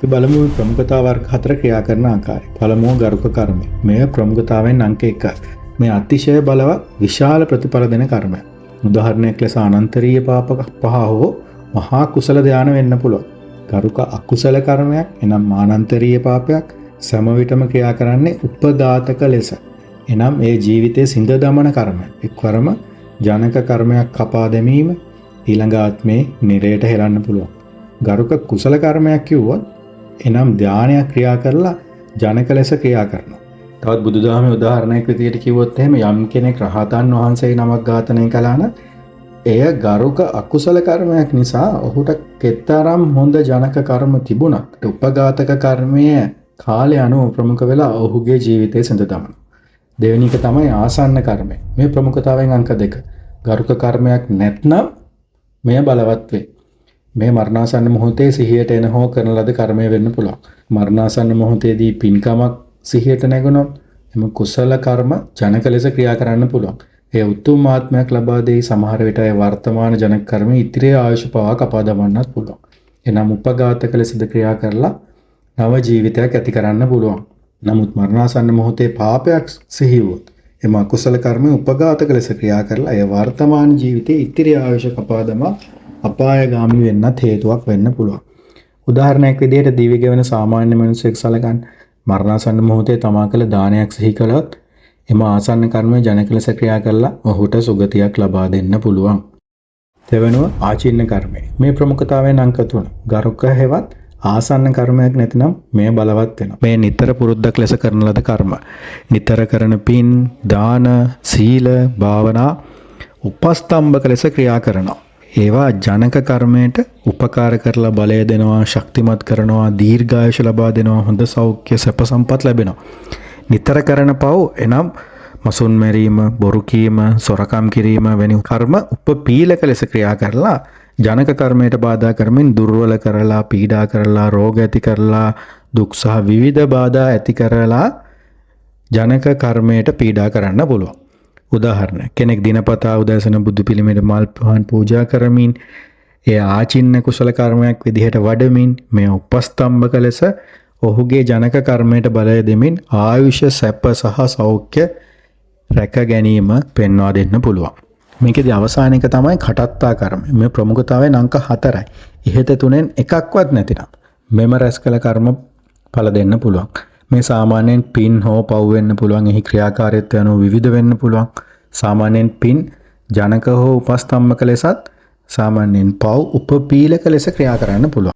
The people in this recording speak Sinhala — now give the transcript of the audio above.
අපි බලමු ප්‍රමුඛතා වර්ග 4 ක්‍රියා කරන ආකාරය. පළමුව ගරුක කර්මය. මෙය ප්‍රමුඛතාවෙන් අංක 1. මේ අතිශය බලවත් විශාල ප්‍රතිඵල දෙන කර්මයක්. උදාහරණයක් ලෙස අනන්තරීය පාප පහ හෝ මහා කුසල ධාන වෙන්න පුළුවන්. ගරුක අකුසල කර්මයක් එනම් ආනන්තරීය පාපයක් සෑම විටම ක්‍රියා කරන්නේ උපඝාතක ලෙස. එනම් ඒ ජීවිතයේ සිඳ දමන කර්මයක්. එක්වරම ජනක කර්මයක් කපා දැමීම ඊළඟ ආත්මේ නිරයට හෙලන්න පුළුවන්. ගරුක කුසල කර්මයක් කිව්වොත් එනම් ධානයක් ක්‍රියා කරලා ජනක ලෙස ක්‍රියා කරනවා. තවත් බුදුදහමේ උදාහරණයක් විදිහට කිව්වොත් එහෙම යම් කෙනෙක් රහතන් වහන්සේ නමක් ඝාතනය කළා නම් එය ගරුක අකුසල කර්මයක් නිසා ඔහුට කෙතරම් හොඳ ජනක කර්ම තිබුණත් උපඝාතක කර්මය කාලය අනුව ප්‍රමුඛ වෙලා ඔහුගේ ජීවිතේ සිඳ දමනවා. දෙවෙනි එක තමයි ආසන්න කර්මය. මේ ප්‍රමුඛතාවයෙන් අංක 2. ගරුක කර්මයක් නැත්නම් මෙය බලවත් වේ. මේ මරණාසන්න මොහොතේ සිහියට එන හෝ කරන ලද කර්මය වෙන්න පුළුවන්. මරණාසන්න මොහොතේදී පින්කමක් සිහියට නැගුණොත් එම කුසල කර්ම ජනක ලෙස ක්‍රියා කරන්න පුළුවන්. ඒ උතුම් ආත්මයක් ලබා දෙයි. සමහර විට ඒ වර්තමාන ජනක කර්ම ඉතිරි ආයුෂ පවා කපා දමන්නත් පුළුවන්. එනම් උපඝාතක ලෙසද ක්‍රියා කරලා නව ජීවිතයක් ඇති කරන්න පුළුවන්. නමුත් මරණාසන්න මොහොතේ පාපයක් සිහි වුවොත් එම අකුසල කර්ම උපඝාතක ලෙස ක්‍රියා කරලා ඒ වර්තමාන ජීවිතයේ ඉතිරි ආයුෂ කපා දමා අපායගාමී වෙන්නත් හේතුවක් වෙන්න පුළුවන්. උදාහරණයක් විදිහට දිවි ගෙවන සාමාන්‍ය මිනිසෙක් සලකන්න මරණාසන්න මොහොතේ තමා කළ දානයක් සිහි කළොත් එම ආසන්න කර්මය ජනක ලෙස ක්‍රියා කරලා ඔහුට සුගතියක් ලබා දෙන්න පුළුවන්. දෙවනුව ආචින්න කර්මය. මේ ප්‍රමුඛතාවයෙන් අංක 3. ගරුක හේවත් ආසන්න කර්මයක් නැතිනම් මෙය බලවත් වෙනවා. මේ නිතර පුරුද්දක් ලෙස කරන ලද කර්ම. නිතර කරන පින්, දාන, සීල, භාවනා උපස්තම්භක ලෙස ක්‍රියා කරනවා. ඒවා ජනක කර්මයට උපකාර කරලා බලය දෙනවා, ශක්තිමත් කරනවා, දීර්ඝායුෂ ලබා දෙනවා, හොඳ සෞඛ්‍ය සැප සම්පත් ලැබෙනවා. නිතර කරන පව් එනම් මසුන් මැරීම, බොරු කීම, සොරකම් කිරීම වැනි කර්ම උපපීලක ලෙස ක්‍රියා කරලා ජනක කර්මයට බාධා කරමින් දුර්වල කරලා, පීඩා කරලා, රෝග ඇති කරලා, දුක් සහ විවිධ බාධා ඇති කරලා ජනක කර්මයට පීඩා කරන්න පුළුවන්. උදාහරණ කෙනෙක් දිනපතා උදෑසන බුදු පිළිමයට මල් පහන් පූජා කරමින් එය ආචින්න කුසල කර්මයක් විදිහට වඩමින් මේ උපස්තම්භක ලෙස ඔහුගේ ජනක කර්මයට බලය දෙමින් ආයුෂ සැප සහ සෞඛ්‍ය රැක ගැනීම පෙන්වා දෙන්න පුළුවන්. මේකේදී අවසාන එක තමයි කටත්තා කර්මය. මේ ප්‍රමුඛතාවයෙන් අංක 4යි. ඉහත තුනෙන් එකක්වත් නැතිනම් මෙම රැස් කළ කර්ම ඵල දෙන්න පුළුවන්. මේ සාමාන්‍යයෙන් පින් හෝ පව් වෙන්න පුළුවන්. එහි ක්‍රියාකාරීත්වය අනුව විවිධ වෙන්න පුළුවන්. සාමාන්‍යයෙන් පින් ජනක හෝ උපස්තම්භක ලෙසත්, සාමාන්‍යයෙන් පව් උපපීලක ලෙස ක්‍රියා කරන්න පුළුවන්.